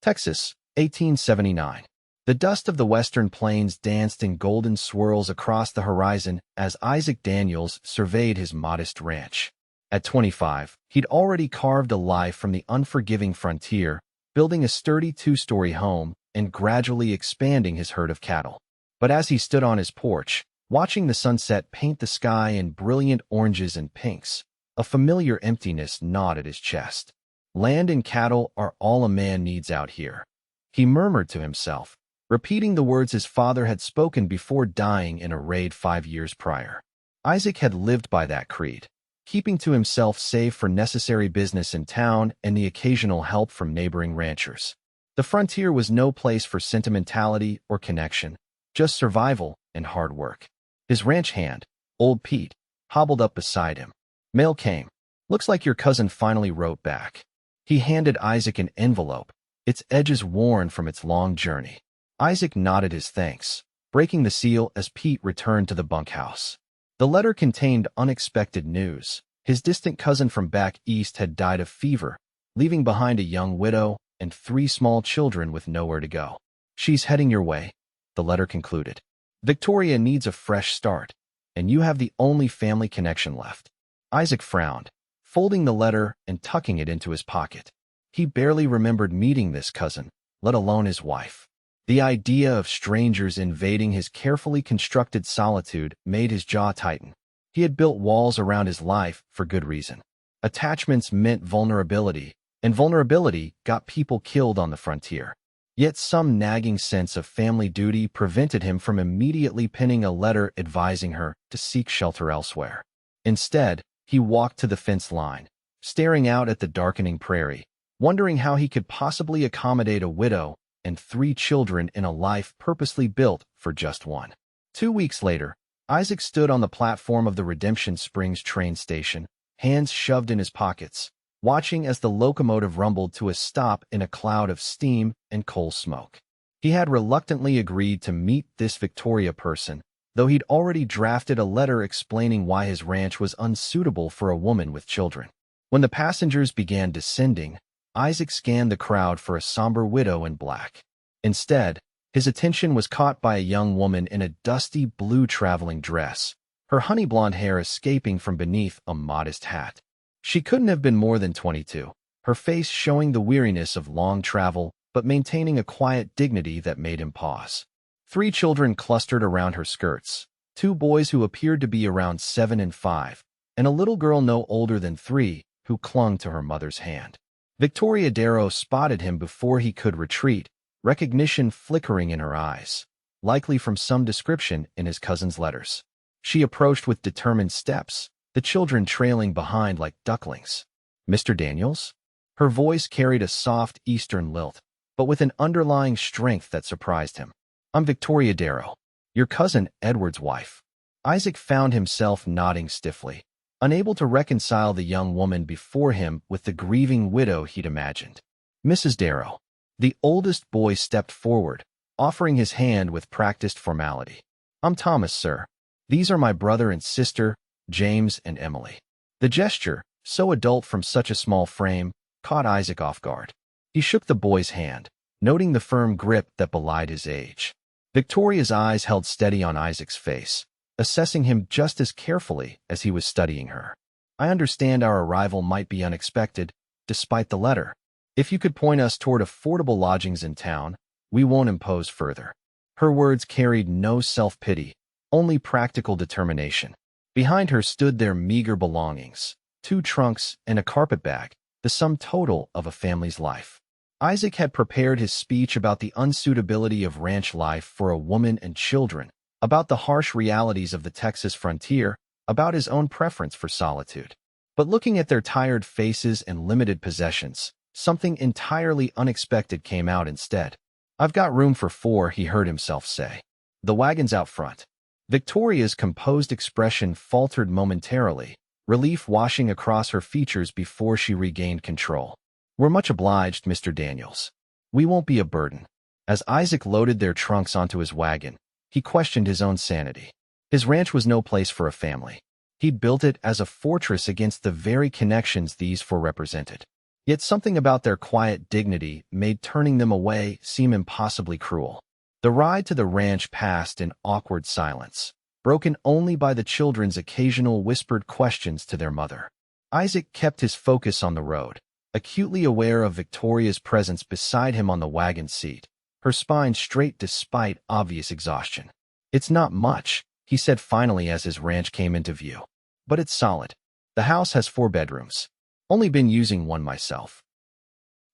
Texas, 1879. The dust of the western plains danced in golden swirls across the horizon as Isaac Daniels surveyed his modest ranch. At 25, he'd already carved a life from the unforgiving frontier, building a sturdy two-story home and gradually expanding his herd of cattle. But as he stood on his porch, watching the sunset paint the sky in brilliant oranges and pinks, a familiar emptiness gnawed at his chest. Land and cattle are all a man needs out here, he murmured to himself, repeating the words his father had spoken before dying in a raid 5 years prior. Isaac had lived by that creed, keeping to himself save for necessary business in town and the occasional help from neighboring ranchers. The frontier was no place for sentimentality or connection, just survival and hard work. His ranch hand, old Pete, hobbled up beside him. Mail came. Looks like your cousin finally wrote back. He handed Isaac an envelope, its edges worn from its long journey. Isaac nodded his thanks, breaking the seal as Pete returned to the bunkhouse. The letter contained unexpected news. His distant cousin from back east had died of fever, leaving behind a young widow and 3 small children with nowhere to go. She's heading your way, the letter concluded. Victoria needs a fresh start, and you have the only family connection left. Isaac frowned, folding the letter and tucking it into his pocket. He barely remembered meeting this cousin, let alone his wife. The idea of strangers invading his carefully constructed solitude made his jaw tighten. He had built walls around his life for good reason. Attachments meant vulnerability, and vulnerability got people killed on the frontier. Yet some nagging sense of family duty prevented him from immediately penning a letter advising her to seek shelter elsewhere. Instead, he walked to the fence line, staring out at the darkening prairie, wondering how he could possibly accommodate a widow and 3 children in a life purposely built for just one. 2 weeks later, Isaac stood on the platform of the Redemption Springs train station, hands shoved in his pockets, watching as the locomotive rumbled to a stop in a cloud of steam and coal smoke. He had reluctantly agreed to meet this Victoria person, though he'd already drafted a letter explaining why his ranch was unsuitable for a woman with children. When the passengers began descending, Isaac scanned the crowd for a somber widow in black. Instead, his attention was caught by a young woman in a dusty blue traveling dress, her honey blonde hair escaping from beneath a modest hat. She couldn't have been more than 22, her face showing the weariness of long travel but maintaining a quiet dignity that made him pause. 3 children clustered around her skirts, 2 boys who appeared to be around 7 and 5, and a little girl no older than 3 who clung to her mother's hand. Victoria Darrow spotted him before he could retreat, recognition flickering in her eyes, likely from some description in his cousin's letters. She approached with determined steps, the children trailing behind like ducklings. Mr. Daniels? Her voice carried a soft Eastern lilt, but with an underlying strength that surprised him. I'm Victoria Darrow, your cousin Edward's wife. Isaac found himself nodding stiffly, unable to reconcile the young woman before him with the grieving widow he'd imagined. Mrs. Darrow. The oldest boy stepped forward, offering his hand with practiced formality. I'm Thomas, sir. These are my brother and sister, James and Emily. The gesture, so adult from such a small frame, caught Isaac off guard. He shook the boy's hand, noting the firm grip that belied his age. Victoria's eyes held steady on Isaac's face, assessing him just as carefully as he was studying her. I understand our arrival might be unexpected, despite the letter. If you could point us toward affordable lodgings in town, we won't impose further. Her words carried no self-pity, only practical determination. Behind her stood their meager belongings, 2 trunks and a carpet bag, the sum total of a family's life. Isaac had prepared his speech about the unsuitability of ranch life for a woman and children, about the harsh realities of the Texas frontier, about his own preference for solitude. But looking at their tired faces and limited possessions, something entirely unexpected came out instead. I've got room for 4, he heard himself say. The wagon's out front. Victoria's composed expression faltered momentarily, relief washing across her features before she regained control. We're much obliged, Mr. Daniels. We won't be a burden. As Isaac loaded their trunks onto his wagon, he questioned his own sanity. His ranch was no place for a family. He'd built it as a fortress against the very connections these 4 represented. Yet something about their quiet dignity made turning them away seem impossibly cruel. The ride to the ranch passed in awkward silence, broken only by the children's occasional whispered questions to their mother. Isaac kept his focus on the road, acutely aware of Victoria's presence beside him on the wagon seat, her spine straight despite obvious exhaustion. "It's not much," he said finally as his ranch came into view. "But it's solid. The house has 4 bedrooms. Only been using one myself."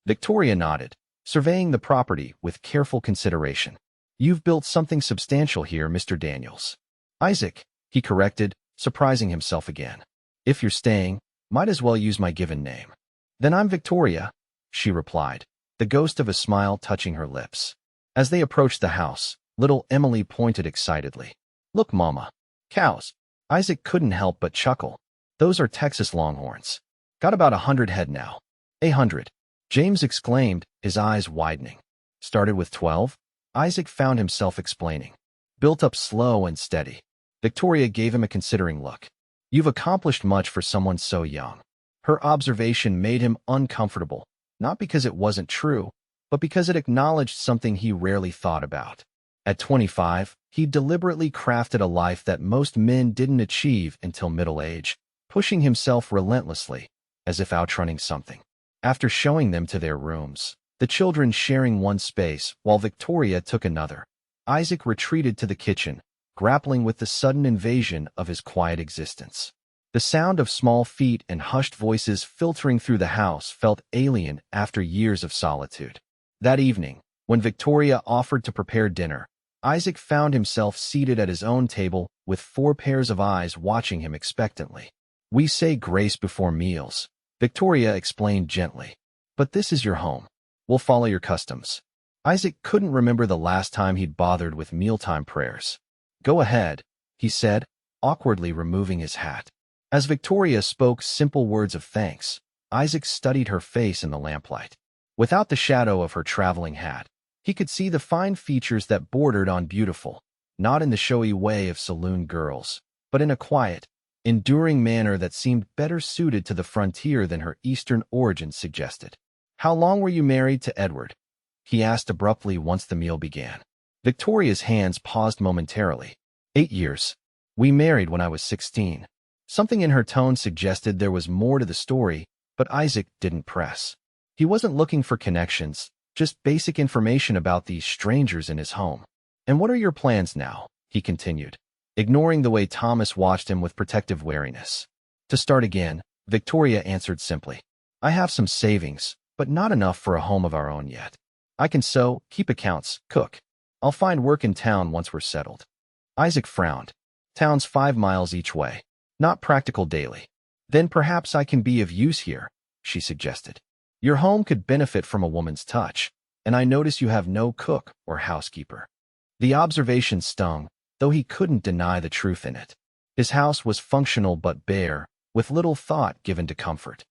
Victoria nodded, surveying the property with careful consideration. "You've built something substantial here, Mr. Daniels." "Isaac," he corrected, surprising himself again. "If you're staying, might as well use my given name." "Then I'm Victoria," she replied, the ghost of a smile touching her lips. As they approached the house, little Emily pointed excitedly. "Look, Mama. Cows." Isaac couldn't help but chuckle. "Those are Texas Longhorns. Got about 100 head now." "100. James exclaimed, his eyes widening. "Started with 12? Isaac found himself explaining. "Built up slow and steady." Victoria gave him a considering look. "You've accomplished much for someone so young." Her observation made him uncomfortable, not because it wasn't true, but because it acknowledged something he rarely thought about. At 25, he deliberately crafted a life that most men didn't achieve until middle age, pushing himself relentlessly, as if outrunning something. After showing them to their rooms, the children sharing one space while Victoria took another, Isaac retreated to the kitchen, grappling with the sudden invasion of his quiet existence. The sound of small feet and hushed voices filtering through the house felt alien after years of solitude. That evening, when Victoria offered to prepare dinner, Isaac found himself seated at his own table with 4 pairs of eyes watching him expectantly. "We say grace before meals," Victoria explained gently. "But this is your home. We'll follow your customs." Isaac couldn't remember the last time he'd bothered with mealtime prayers. "Go ahead," he said, awkwardly removing his hat. As Victoria spoke simple words of thanks, Isaac studied her face in the lamplight. Without the shadow of her traveling hat, he could see the fine features that bordered on beautiful, not in the showy way of saloon girls, but in a quiet, enduring manner that seemed better suited to the frontier than her Eastern origins suggested. "How long were you married to Edward?" he asked abruptly once the meal began. Victoria's hands paused momentarily. 8 years. We married when I was 16. Something in her tone suggested there was more to the story, but Isaac didn't press. He wasn't looking for connections, just basic information about these strangers in his home. "And what are your plans now?" he continued, ignoring the way Thomas watched him with protective wariness. "To start again," Victoria answered simply. "I have some savings, but not enough for a home of our own yet. I can sew, keep accounts, cook. I'll find work in town once we're settled." Isaac frowned. "Town's 5 miles each way. Not practical daily." "Then perhaps I can be of use here," she suggested. "Your home could benefit from a woman's touch, and I notice you have no cook or housekeeper." The observation stung, though he couldn't deny the truth in it. His house was functional but bare, with little thought given to comfort.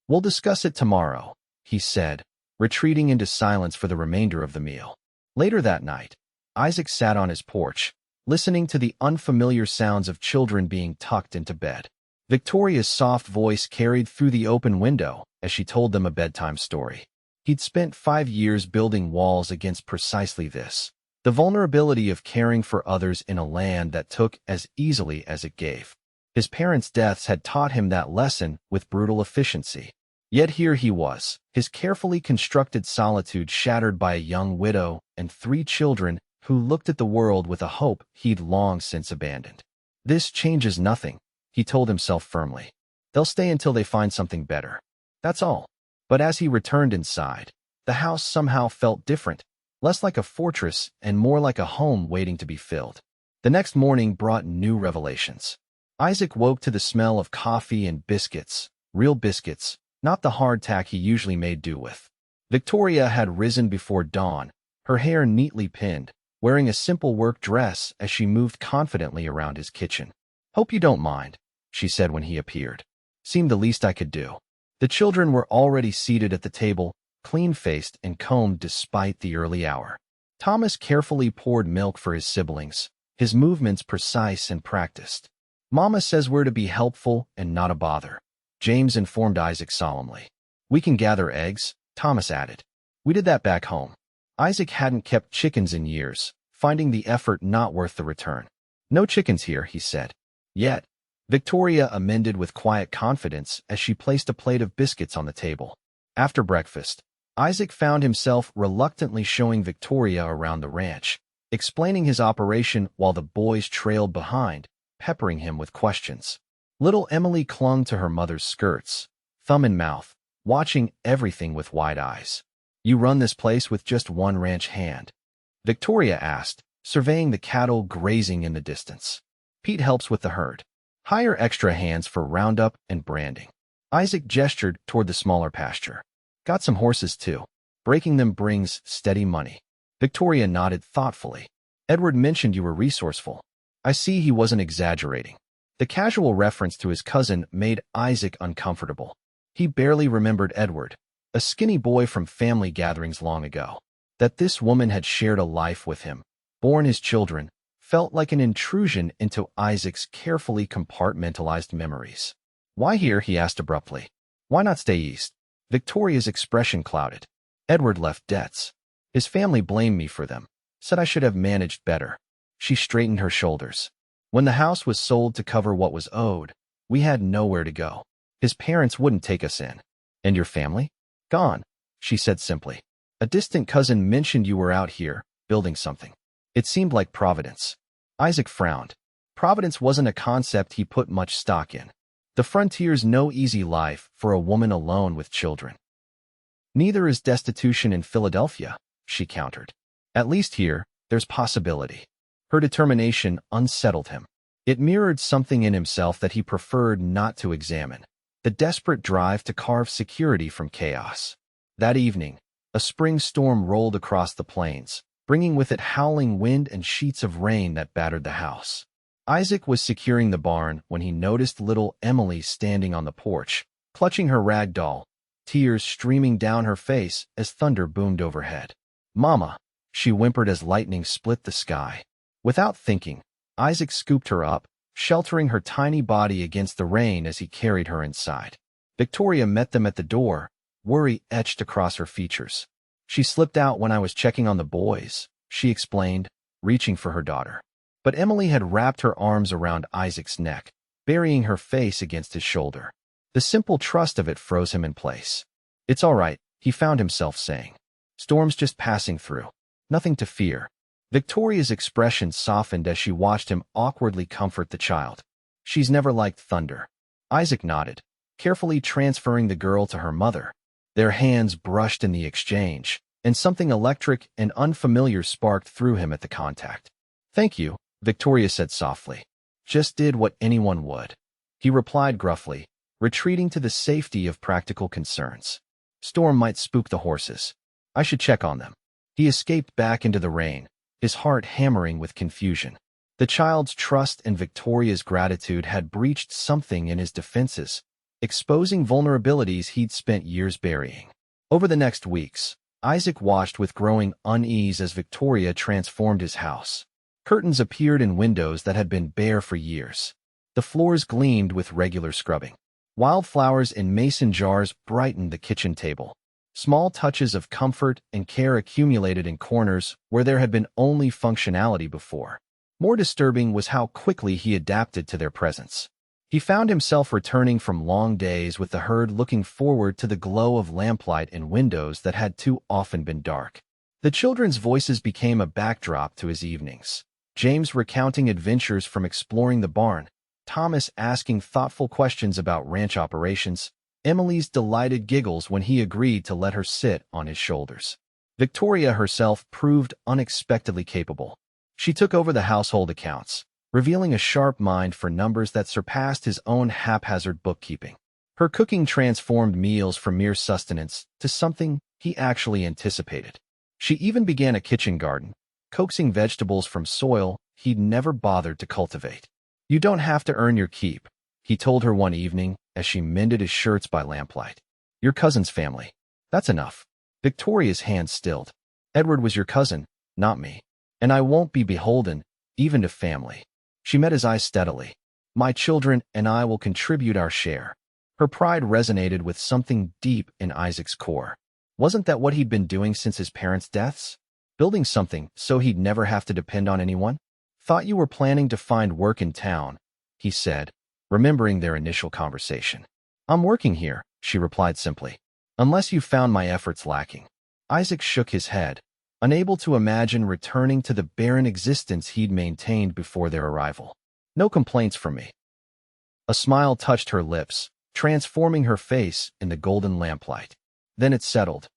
"We'll discuss it tomorrow," he said, retreating into silence for the remainder of the meal. Later that night, Isaac sat on his porch, listening to the unfamiliar sounds of children being tucked into bed. Victoria's soft voice carried through the open window as she told them a bedtime story. He'd spent 5 years building walls against precisely this, the vulnerability of caring for others in a land that took as easily as it gave. His parents' deaths had taught him that lesson with brutal efficiency. Yet here he was, his carefully constructed solitude shattered by a young widow and 3 children who looked at the world with a hope he'd long since abandoned. "This changes nothing," he told himself firmly. "They'll stay until they find something better. That's all." But as he returned inside, the house somehow felt different, less like a fortress and more like a home waiting to be filled. The next morning brought new revelations. Isaac woke to the smell of coffee and biscuits, real biscuits, not the hardtack he usually made do with. Victoria had risen before dawn, her hair neatly pinned, wearing a simple work dress as she moved confidently around his kitchen. "Hope you don't mind," she said when he appeared. "Seemed the least I could do." The children were already seated at the table, clean-faced and combed despite the early hour. Thomas carefully poured milk for his siblings, his movements precise and practiced. "Mama says we're to be helpful and not a bother," James informed Isaac solemnly. We can gather eggs, Thomas added. We did that back home. Isaac hadn't kept chickens in years, finding the effort not worth the return. No chickens here, he said. Yet, Victoria amended with quiet confidence as she placed a plate of biscuits on the table. After breakfast, Isaac found himself reluctantly showing Victoria around the ranch, explaining his operation while the boys trailed behind, peppering him with questions. Little Emily clung to her mother's skirts, thumb in mouth, watching everything with wide eyes. You run this place with just one ranch hand? Victoria asked, surveying the cattle grazing in the distance. Pete helps with the herd. Hire extra hands for roundup and branding. Isaac gestured toward the smaller pasture. Got some horses too. Breaking them brings steady money. Victoria nodded thoughtfully. Edward mentioned you were resourceful. I see he wasn't exaggerating. The casual reference to his cousin made Isaac uncomfortable. He barely remembered Edward, a skinny boy from family gatherings long ago. That this woman had shared a life with him, borne his children, felt like an intrusion into Isaac's carefully compartmentalized memories. Why here, he asked abruptly. Why not stay east? Victoria's expression clouded. Edward left debts. His family blamed me for them, said I should have managed better. She straightened her shoulders. When the house was sold to cover what was owed, we had nowhere to go. His parents wouldn't take us in. And your family? Gone, she said simply. A distant cousin mentioned you were out here, building something. It seemed like Providence. Isaac frowned. Providence wasn't a concept he put much stock in. The frontier's no easy life for a woman alone with children. Neither is destitution in Philadelphia, she countered. At least here, there's possibility. Her determination unsettled him. It mirrored something in himself that he preferred not to examine. The desperate drive to carve security from chaos. That evening, a spring storm rolled across the plains, bringing with it howling wind and sheets of rain that battered the house. Isaac was securing the barn when he noticed little Emily standing on the porch, clutching her rag doll, tears streaming down her face as thunder boomed overhead. Mama, she whimpered as lightning split the sky. Without thinking, Isaac scooped her up, sheltering her tiny body against the rain as he carried her inside. Victoria met them at the door, worry etched across her features. She slipped out when I was checking on the boys, she explained, reaching for her daughter. But Emily had wrapped her arms around Isaac's neck, burying her face against his shoulder. The simple trust of it froze him in place. It's all right, he found himself saying. Storm's just passing through. Nothing to fear. Victoria's expression softened as she watched him awkwardly comfort the child. She's never liked thunder. Isaac nodded, carefully transferring the girl to her mother. Their hands brushed in the exchange, and something electric and unfamiliar sparked through him at the contact. Thank you, Victoria said softly. Just did what anyone would. He replied gruffly, retreating to the safety of practical concerns. Storm might spook the horses. I should check on them. He escaped back into the rain, his heart hammering with confusion. The child's trust and Victoria's gratitude had breached something in his defenses, exposing vulnerabilities he'd spent years burying. Over the next weeks, Isaac watched with growing unease as Victoria transformed his house. Curtains appeared in windows that had been bare for years. The floors gleamed with regular scrubbing. Wildflowers in mason jars brightened the kitchen table. Small touches of comfort and care accumulated in corners where there had been only functionality before. More disturbing was how quickly he adapted to their presence. He found himself returning from long days with the herd looking forward to the glow of lamplight in windows that had too often been dark. The children's voices became a backdrop to his evenings. James recounting adventures from exploring the barn, Thomas asking thoughtful questions about ranch operations, Emily's delighted giggles when he agreed to let her sit on his shoulders. Victoria herself proved unexpectedly capable. She took over the household accounts, revealing a sharp mind for numbers that surpassed his own haphazard bookkeeping. Her cooking transformed meals from mere sustenance to something he actually anticipated. She even began a kitchen garden, coaxing vegetables from soil he'd never bothered to cultivate. You don't have to earn your keep, he told her one evening as she mended his shirts by lamplight. Your cousin's family. That's enough. Victoria's hand stilled. Edward was your cousin, not me. And I won't be beholden, even to family. She met his eyes steadily. My children and I will contribute our share. Her pride resonated with something deep in Isaac's core. Wasn't that what he'd been doing since his parents' deaths? Building something so he'd never have to depend on anyone? Thought you were planning to find work in town, he said, remembering their initial conversation. I'm working here, she replied simply. Unless you found my efforts lacking. Isaac shook his head, unable to imagine returning to the barren existence he'd maintained before their arrival. No complaints from me. A smile touched her lips, transforming her face in the golden lamplight. Then it settled.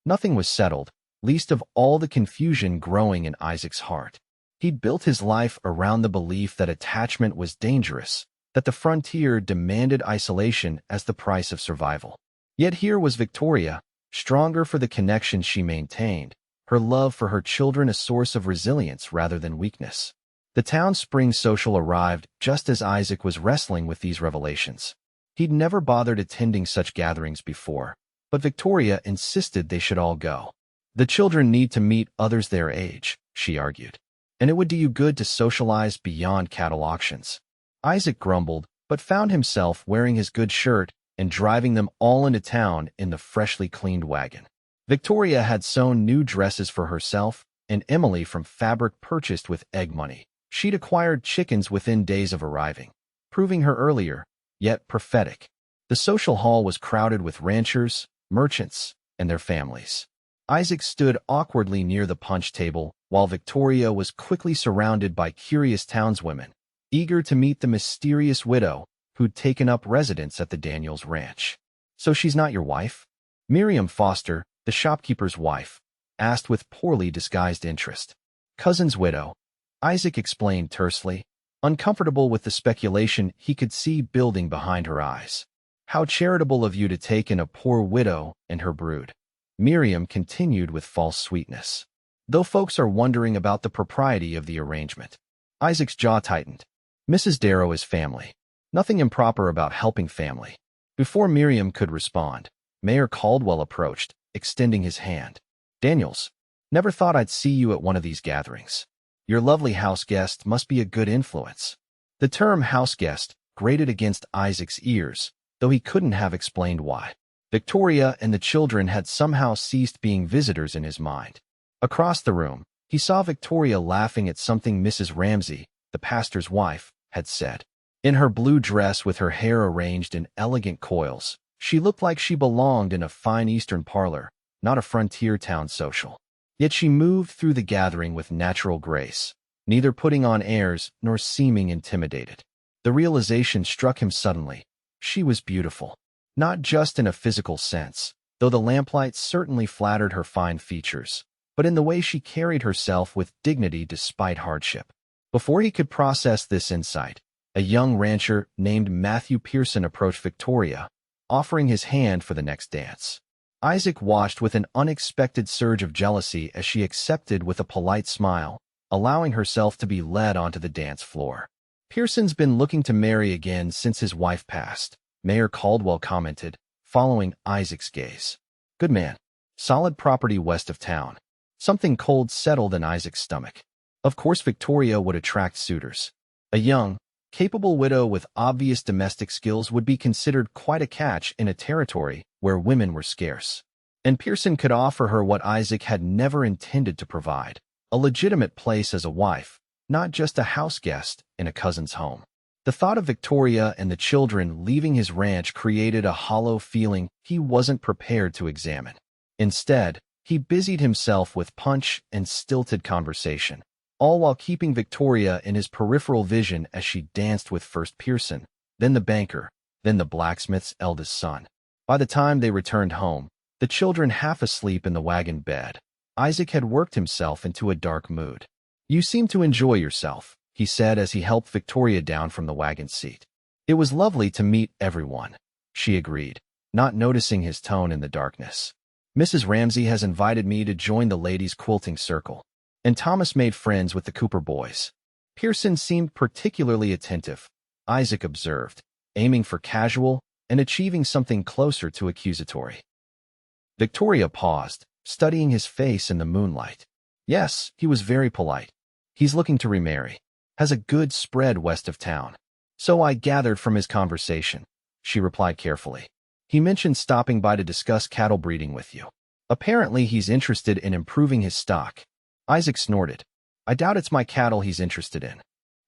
Nothing was settled, least of all the confusion growing in Isaac's heart. He'd built his life around the belief that attachment was dangerous, that the frontier demanded isolation as the price of survival. Yet here was Victoria, stronger for the connection she maintained, her love for her children a source of resilience rather than weakness. The town's spring social arrived just as Isaac was wrestling with these revelations. He'd never bothered attending such gatherings before, but Victoria insisted they should all go. The children need to meet others their age, she argued, and it would do you good to socialize beyond cattle auctions. Isaac grumbled, but found himself wearing his good shirt and driving them all into town in the freshly cleaned wagon. Victoria had sewn new dresses for herself and Emily from fabric purchased with egg money. She'd acquired chickens within days of arriving, proving her earlier, yet prophetic. The social hall was crowded with ranchers, merchants, and their families. Isaac stood awkwardly near the punch table, while Victoria was quickly surrounded by curious townswomen, eager to meet the mysterious widow who'd taken up residence at the Daniels ranch. So she's not your wife? Miriam Foster, the shopkeeper's wife, asked with poorly disguised interest. Cousin's widow, Isaac explained tersely, uncomfortable with the speculation he could see building behind her eyes. How charitable of you to take in a poor widow and her brood. Miriam continued with false sweetness. Though folks are wondering about the propriety of the arrangement. Isaac's jaw tightened. Mrs. Darrow is family. Nothing improper about helping family. Before Miriam could respond, Mayor Caldwell approached, extending his hand. Daniels, never thought I'd see you at one of these gatherings. Your lovely house guest must be a good influence. The term house guest grated against Isaac's ears, though he couldn't have explained why. Victoria and the children had somehow ceased being visitors in his mind. Across the room, he saw Victoria laughing at something Mrs. Ramsey, the pastor's wife, had said. In her blue dress with her hair arranged in elegant coils, she looked like she belonged in a fine Eastern parlor, not a frontier town social. Yet she moved through the gathering with natural grace, neither putting on airs nor seeming intimidated. The realization struck him suddenly. She was beautiful. Not just in a physical sense, though the lamplight certainly flattered her fine features, but in the way she carried herself with dignity despite hardship. Before he could process this insight, a young rancher named Matthew Pearson approached Victoria, offering his hand for the next dance. Isaac watched with an unexpected surge of jealousy as she accepted with a polite smile, allowing herself to be led onto the dance floor. Pearson's been looking to marry again since his wife passed, Mayor Caldwell commented, following Isaac's gaze. Good man. Solid property west of town. Something cold settled in Isaac's stomach. Of course Victoria would attract suitors. A young, capable widow with obvious domestic skills would be considered quite a catch in a territory where women were scarce. And Pearson could offer her what Isaac had never intended to provide, a legitimate place as a wife, not just a house guest in a cousin's home. The thought of Victoria and the children leaving his ranch created a hollow feeling he wasn't prepared to examine. Instead, he busied himself with punch and stilted conversation, all while keeping Victoria in his peripheral vision as she danced with first Pearson, then the banker, then the blacksmith's eldest son. By the time they returned home, the children half asleep in the wagon bed, Isaac had worked himself into a dark mood. You seem to enjoy yourself, he said as he helped Victoria down from the wagon seat. It was lovely to meet everyone, she agreed, not noticing his tone in the darkness. Mrs. Ramsey has invited me to join the ladies' quilting circle, and Thomas made friends with the Cooper boys. Pearson seemed particularly attentive, Isaac observed, aiming for casual and achieving something closer to accusatory. Victoria paused, studying his face in the moonlight. Yes, he was very polite. He's looking to remarry. Has a good spread west of town. So I gathered from his conversation. she replied carefully. He mentioned stopping by to discuss cattle breeding with you. Apparently, he's interested in improving his stock. Isaac snorted. I doubt it's my cattle he's interested in.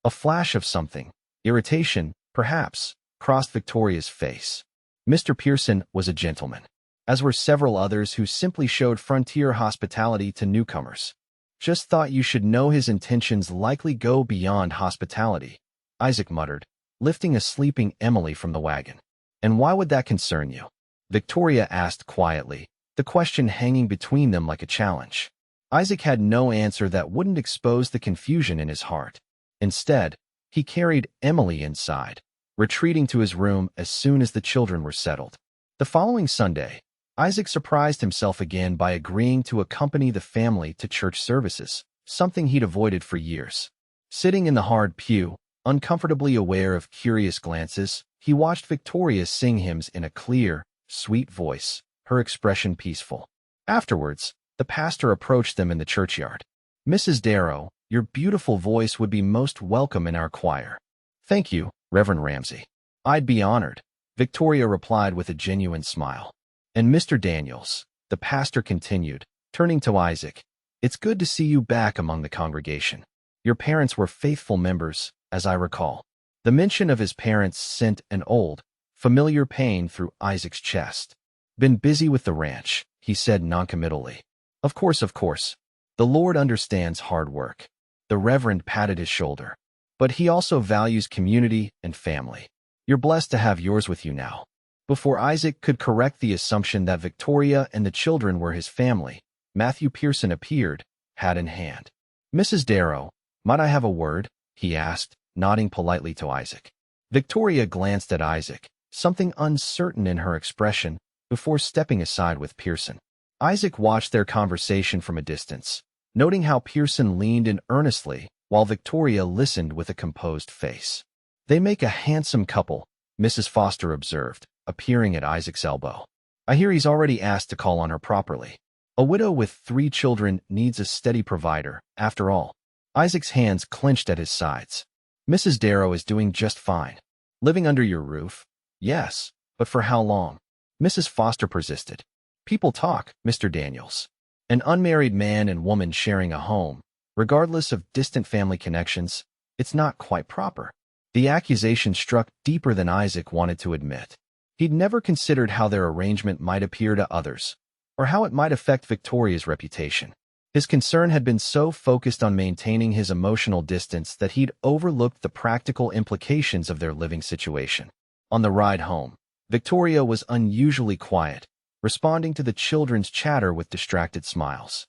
A flash of something, irritation, perhaps, crossed Victoria's face. Mr. Pearson was a gentleman, as were several others who simply showed frontier hospitality to newcomers. Just thought you should know his intentions likely go beyond hospitality, Isaac muttered, lifting a sleeping Emily from the wagon. And why would that concern you? Victoria asked quietly, the question hanging between them like a challenge. Isaac had no answer that wouldn't expose the confusion in his heart. Instead, he carried Emily inside, retreating to his room as soon as the children were settled. The following Sunday, Isaac surprised himself again by agreeing to accompany the family to church services, something he'd avoided for years. Sitting in the hard pew, uncomfortably aware of curious glances, he watched Victoria sing hymns in a clear, sweet voice, her expression peaceful. Afterwards, the pastor approached them in the churchyard. Mrs. Darrow, your beautiful voice would be most welcome in our choir. Thank you, Reverend Ramsay. I'd be honored, Victoria replied with a genuine smile. And Mr. Daniels, the pastor continued, turning to Isaac, it's good to see you back among the congregation. Your parents were faithful members, as I recall. The mention of his parents sent an old, familiar pain through Isaac's chest. Been busy with the ranch, he said noncommittally. Of course. The Lord understands hard work. The Reverend patted his shoulder. But he also values community and family. You're blessed to have yours with you now. Before Isaac could correct the assumption that Victoria and the children were his family, Matthew Pearson appeared, hat in hand. Mrs. Darrow, might I have a word? He asked, nodding politely to Isaac. Victoria glanced at Isaac, something uncertain in her expression, before stepping aside with Pearson. Isaac watched their conversation from a distance, noting how Pearson leaned in earnestly while Victoria listened with a composed face. They make a handsome couple, Mrs. Foster observed, appearing at Isaac's elbow. I hear he's already asked to call on her properly. A widow with 3 children needs a steady provider, after all. Isaac's hands clenched at his sides. Mrs. Darrow is doing just fine. Living under your roof? Yes, but for how long? Mrs. Foster persisted. People talk, Mr. Daniels. An unmarried man and woman sharing a home, regardless of distant family connections, it's not quite proper. The accusation struck deeper than Isaac wanted to admit. He'd never considered how their arrangement might appear to others, or how it might affect Victoria's reputation. His concern had been so focused on maintaining his emotional distance that he'd overlooked the practical implications of their living situation. On the ride home, Victoria was unusually quiet, responding to the children's chatter with distracted smiles.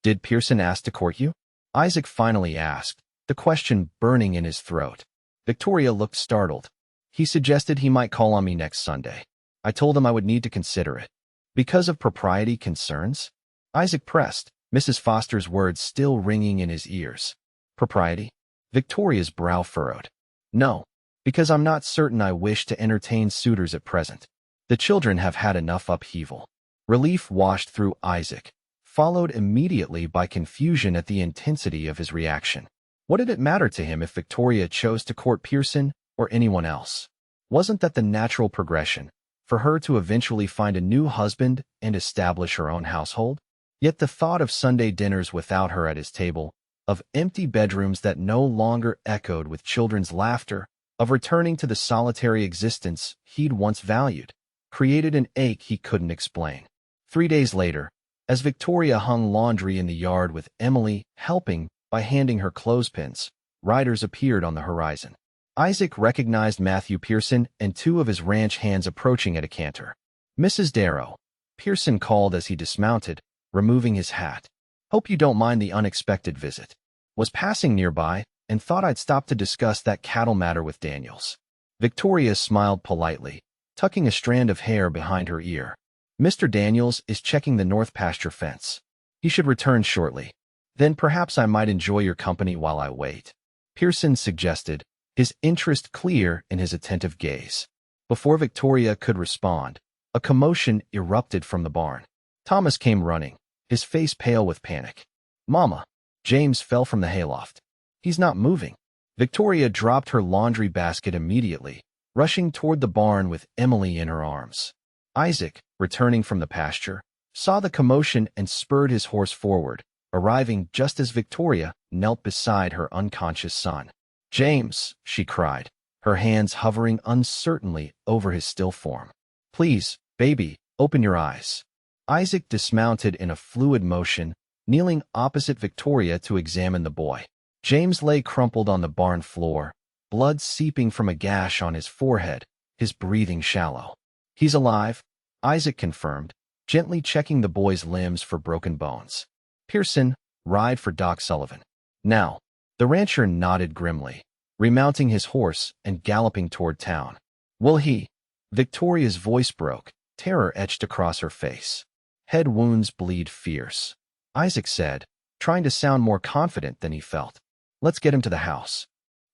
Did Pearson ask to court you? Isaac finally asked, the question burning in his throat. Victoria looked startled. He suggested he might call on me next Sunday. I told him I would need to consider it. Because of propriety concerns? Isaac pressed, Mrs. Foster's words still ringing in his ears. Propriety? Victoria's brow furrowed. No, because I'm not certain I wish to entertain suitors at present. The children have had enough upheaval. Relief washed through Isaac, followed immediately by confusion at the intensity of his reaction. What did it matter to him if Victoria chose to court Pearson or anyone else? Wasn't that the natural progression, for her to eventually find a new husband and establish her own household? Yet the thought of Sunday dinners without her at his table, of empty bedrooms that no longer echoed with children's laughter, of returning to the solitary existence he'd once valued, created an ache he couldn't explain. 3 days later, as Victoria hung laundry in the yard with Emily helping by handing her clothespins, riders appeared on the horizon. Isaac recognized Matthew Pearson and 2 of his ranch hands approaching at a canter. Mrs. Darrow, Pearson called as he dismounted, removing his hat. Hope you don't mind the unexpected visit. Was passing nearby and thought I'd stop to discuss that cattle matter with Daniels. Victoria smiled politely, tucking a strand of hair behind her ear. Mr. Daniels is checking the north pasture fence. He should return shortly. Then perhaps I might enjoy your company while I wait. Pearson suggested, his interest clear in his attentive gaze. Before Victoria could respond, a commotion erupted from the barn. Thomas came running, his face pale with panic. Mama! James fell from the hayloft. He's not moving. Victoria dropped her laundry basket immediately, rushing toward the barn with Emily in her arms. Isaac, returning from the pasture, saw the commotion and spurred his horse forward, arriving just as Victoria knelt beside her unconscious son. "James," she cried, her hands hovering uncertainly over his still form. "Please, baby, open your eyes." Isaac dismounted in a fluid motion, kneeling opposite Victoria to examine the boy. James lay crumpled on the barn floor, blood seeping from a gash on his forehead, his breathing shallow. "He's alive," Isaac confirmed, gently checking the boy's limbs for broken bones. "Pearson, ride for Doc Sullivan. Now." The rancher nodded grimly, remounting his horse and galloping toward town. "Will he?" Victoria's voice broke, terror etched across her face. "Head wounds bleed fierce," Isaac said, trying to sound more confident than he felt. "Let's get him to the house."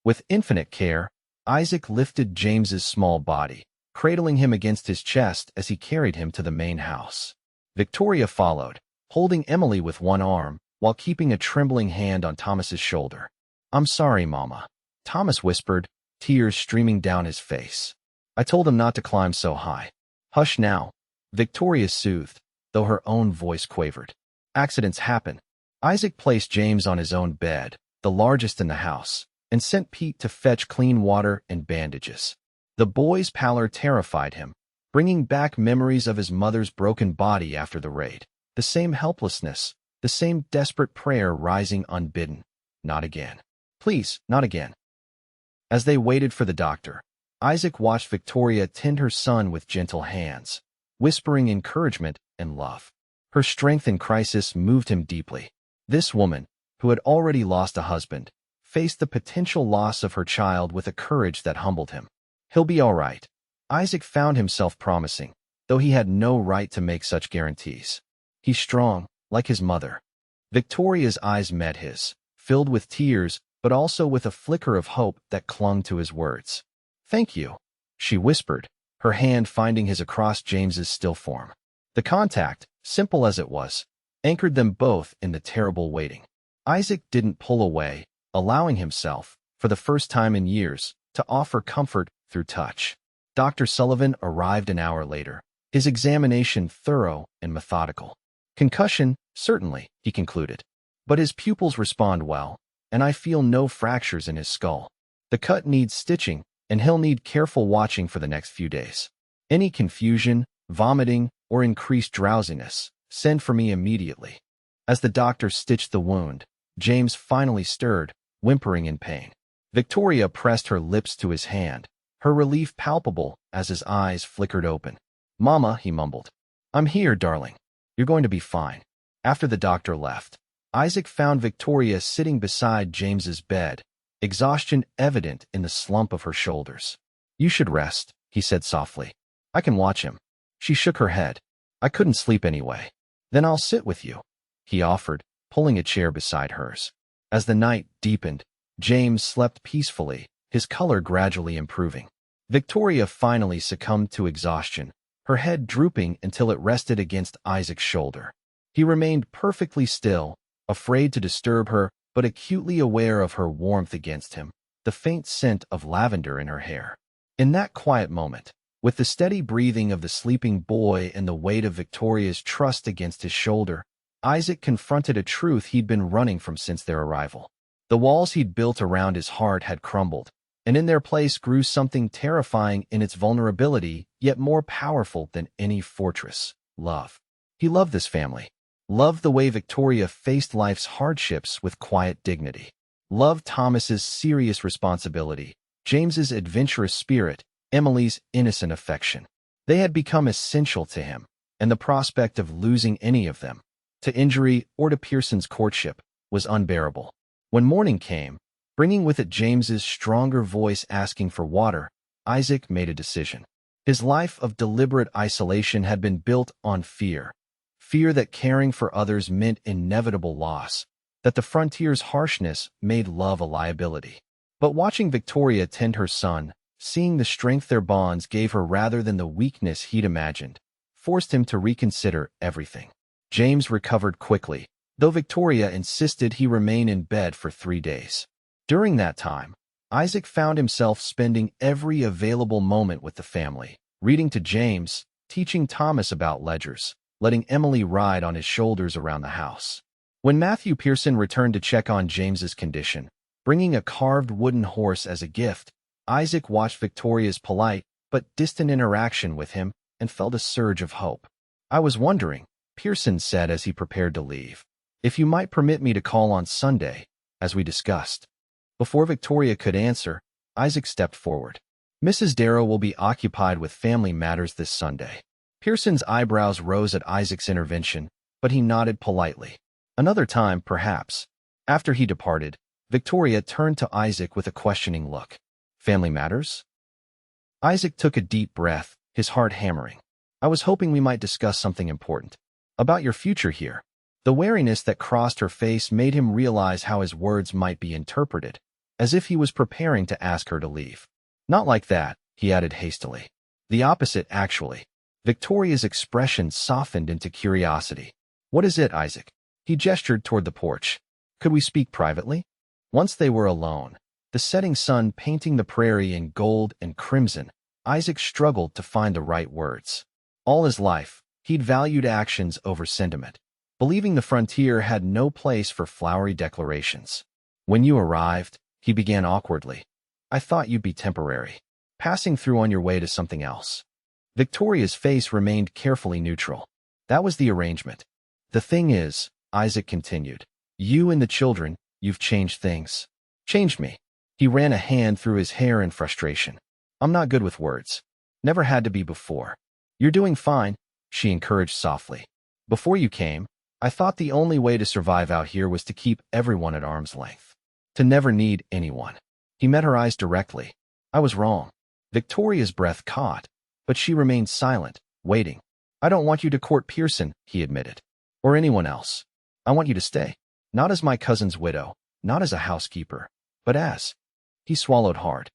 With infinite care, Isaac lifted James's small body, cradling him against his chest as he carried him to the main house. Victoria followed, holding Emily with one arm while keeping a trembling hand on Thomas's shoulder. "I'm sorry, Mama," Thomas whispered, tears streaming down his face. "I told him not to climb so high." "Hush now," Victoria soothed, though her own voice quavered. "Accidents happen." Isaac placed James on his own bed, the largest in the house, and sent Pete to fetch clean water and bandages. The boy's pallor terrified him, bringing back memories of his mother's broken body after the raid. The same helplessness, the same desperate prayer rising unbidden. "Not again. Please, not again." As they waited for the doctor, Isaac watched Victoria tend her son with gentle hands, whispering encouragement and love. Her strength in crisis moved him deeply. This woman, who had already lost a husband, faced the potential loss of her child with a courage that humbled him. "He'll be all right," Isaac found himself promising, though he had no right to make such guarantees. "He's strong, like his mother." Victoria's eyes met his, filled with tears, but also with a flicker of hope that clung to his words. "Thank you," she whispered, her hand finding his across James's still form. The contact, simple as it was, anchored them both in the terrible waiting. Isaac didn't pull away, allowing himself, for the first time in years, to offer comfort through touch. Dr. Sullivan arrived an hour later, his examination thorough and methodical. "Concussion, certainly," he concluded. "But his pupils respond well, and I feel no fractures in his skull. The cut needs stitching, and he'll need careful watching for the next few days. Any confusion, vomiting, or increased drowsiness, send for me immediately." As the doctor stitched the wound, James finally stirred, whimpering in pain. Victoria pressed her lips to his hand, her relief palpable as his eyes flickered open. "Mama," he mumbled. "I'm here, darling. You're going to be fine." After the doctor left, Isaac found Victoria sitting beside James's bed, exhaustion evident in the slump of her shoulders. "You should rest," he said softly. "I can watch him." She shook her head. "I couldn't sleep anyway." "Then I'll sit with you," he offered, pulling a chair beside hers. As the night deepened, James slept peacefully, his color gradually improving. Victoria finally succumbed to exhaustion, her head drooping until it rested against Isaac's shoulder. He remained perfectly still, afraid to disturb her, but acutely aware of her warmth against him, the faint scent of lavender in her hair. In that quiet moment, with the steady breathing of the sleeping boy and the weight of Victoria's trust against his shoulder, Isaac confronted a truth he'd been running from since their arrival. The walls he'd built around his heart had crumbled, and in their place grew something terrifying in its vulnerability, yet more powerful than any fortress: love. He loved this family. Loved the way Victoria faced life's hardships with quiet dignity. Loved Thomas's serious responsibility, James's adventurous spirit, Emily's innocent affection. They had become essential to him, and the prospect of losing any of them, to injury or to Pearson's courtship, was unbearable. When morning came, bringing with it James's stronger voice asking for water, Isaac made a decision. His life of deliberate isolation had been built on fear. Fear that caring for others meant inevitable loss, that the frontier's harshness made love a liability. But watching Victoria tend her son, seeing the strength their bonds gave her rather than the weakness he'd imagined, forced him to reconsider everything. James recovered quickly, though Victoria insisted he remain in bed for 3 days. During that time, Isaac found himself spending every available moment with the family, reading to James, teaching Thomas about ledgers, letting Emily ride on his shoulders around the house. When Matthew Pearson returned to check on James's condition, bringing a carved wooden horse as a gift, Isaac watched Victoria's polite but distant interaction with him and felt a surge of hope. "I was wondering," Pearson said as he prepared to leave, "if you might permit me to call on Sunday, as we discussed." Before Victoria could answer, Isaac stepped forward. "Mrs. Darrow will be occupied with family matters this Sunday." Pearson's eyebrows rose at Isaac's intervention, but he nodded politely. "Another time, perhaps." After he departed, Victoria turned to Isaac with a questioning look. "Family matters?" Isaac took a deep breath, his heart hammering. "I was hoping we might discuss something important. About your future here." The wariness that crossed her face made him realize how his words might be interpreted, as if he was preparing to ask her to leave. "Not like that," he added hastily. "The opposite, actually." Victoria's expression softened into curiosity. "What is it, Isaac?" He gestured toward the porch. "Could we speak privately?" Once they were alone, the setting sun painting the prairie in gold and crimson, Isaac struggled to find the right words. All his life, he'd valued actions over sentiment, believing the frontier had no place for flowery declarations. "When you arrived," he began awkwardly, "I thought you'd be temporary, passing through on your way to something else." Victoria's face remained carefully neutral. "That was the arrangement. The thing is," Isaac continued, "you and the children, you've changed things." "Changed me?" He ran a hand through his hair in frustration. "I'm not good with words. Never had to be before." "You're doing fine," she encouraged softly. "Before you came, I thought the only way to survive out here was to keep everyone at arm's length. To never need anyone." He met her eyes directly. "I was wrong." Victoria's breath caught, but she remained silent, waiting. "I don't want you to court Pearson," he admitted. "Or anyone else. I want you to stay. Not as my cousin's widow, not as a housekeeper, but as—" he swallowed hard.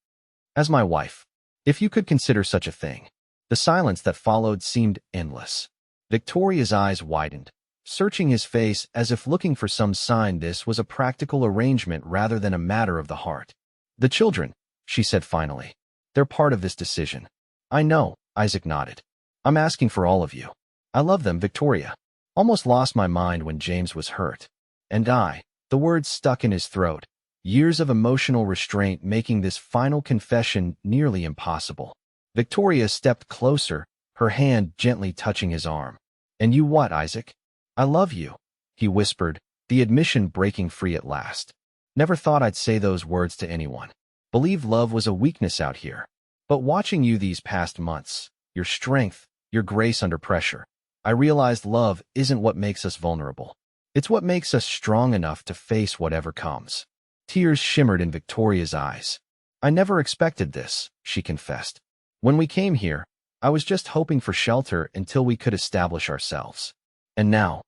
"As my wife. If you could consider such a thing." The silence that followed seemed endless. Victoria's eyes widened, searching his face as if looking for some sign this was a practical arrangement rather than a matter of the heart. "The children," she said finally. "They're part of this decision." "I know," Isaac nodded. "I'm asking for all of you. I love them, Victoria. Almost lost my mind when James was hurt. And the words stuck in his throat, years of emotional restraint making this final confession nearly impossible. Victoria stepped closer, her hand gently touching his arm. "And you what, Isaac?" "I love you," he whispered, the admission breaking free at last. "Never thought I'd say those words to anyone. Believed love was a weakness out here. But watching you these past months, your strength, your grace under pressure, I realized love isn't what makes us vulnerable. It's what makes us strong enough to face whatever comes." Tears shimmered in Victoria's eyes. "I never expected this," she confessed. "When we came here, I was just hoping for shelter until we could establish ourselves. And now?"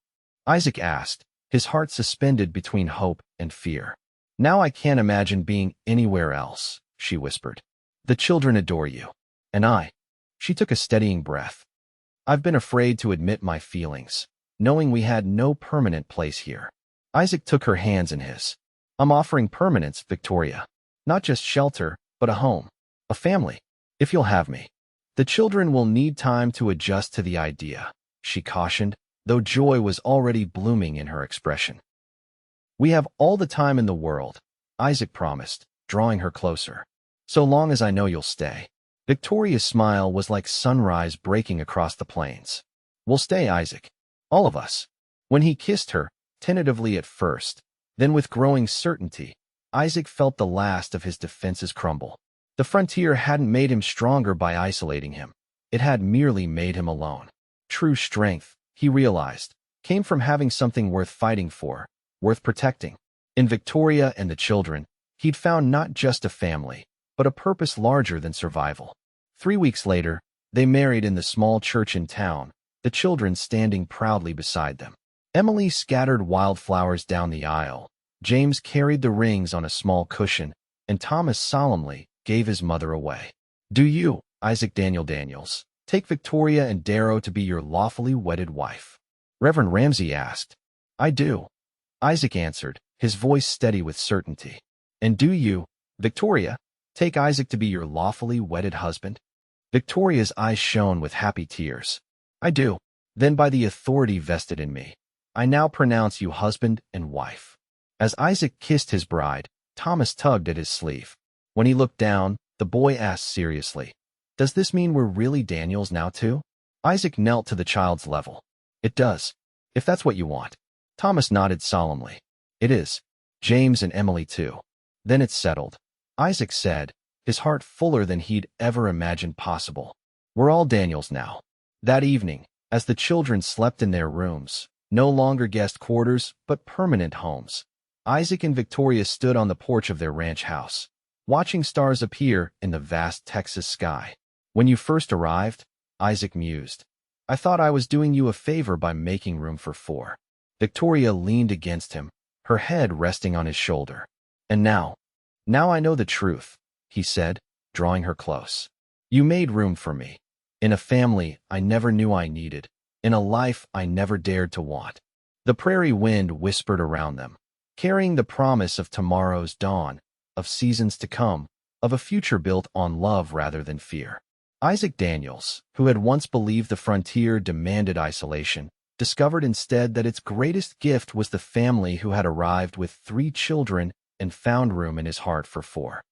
Isaac asked, his heart suspended between hope and fear. "Now I can't imagine being anywhere else," she whispered. "The children adore you. And I—" She took a steadying breath. "I've been afraid to admit my feelings, knowing we had no permanent place here." Isaac took her hands in his. "I'm offering permanence, Victoria. Not just shelter, but a home. A family. If you'll have me. The children will need time to adjust to the idea," she cautioned, though joy was already blooming in her expression. "We have all the time in the world," Isaac promised, drawing her closer. "So long as I know you'll stay." Victoria's smile was like sunrise breaking across the plains. "We'll stay, Isaac. All of us." When he kissed her, tentatively at first, then with growing certainty, Isaac felt the last of his defenses crumble. The frontier hadn't made him stronger by isolating him. It had merely made him alone. True strength, he realized, came from having something worth fighting for, worth protecting. In Victoria and the children, he'd found not just a family, but a purpose larger than survival. 3 weeks later, they married in the small church in town, the children standing proudly beside them. Emily scattered wildflowers down the aisle, James carried the rings on a small cushion, and Thomas solemnly gave his mother away. "Do you, Isaac Daniel Daniels, take Victoria and Darrow to be your lawfully wedded wife?" Reverend Ramsey asked. "I do," Isaac answered, his voice steady with certainty. "And do you, Victoria, take Isaac to be your lawfully wedded husband? Victoria's eyes shone with happy tears. I do. Then by the authority vested in me, I now pronounce you husband and wife. As Isaac kissed his bride, Thomas tugged at his sleeve. When he looked down, the boy asked seriously, "Does this mean we're really Daniels now too?" Isaac knelt to the child's level. "It does, if that's what you want." Thomas nodded solemnly. "It is. James and Emily too." "Then it's settled," Isaac said, his heart fuller than he'd ever imagined possible. "We're all Daniels now." That evening, as the children slept in their rooms, no longer guest quarters, but permanent homes, Isaac and Victoria stood on the porch of their ranch house, watching stars appear in the vast Texas sky. "When you first arrived," Isaac mused, "I thought I was doing you a favor by making room for four." Victoria leaned against him, her head resting on his shoulder. "And now I know the truth," he said, drawing her close. "You made room for me. In a family I never knew I needed, in a life I never dared to want." The prairie wind whispered around them, carrying the promise of tomorrow's dawn, of seasons to come, of a future built on love rather than fear. Isaac Daniels, who had once believed the frontier demanded isolation, discovered instead that its greatest gift was the family who had arrived with 3 children and found room in his heart for 4.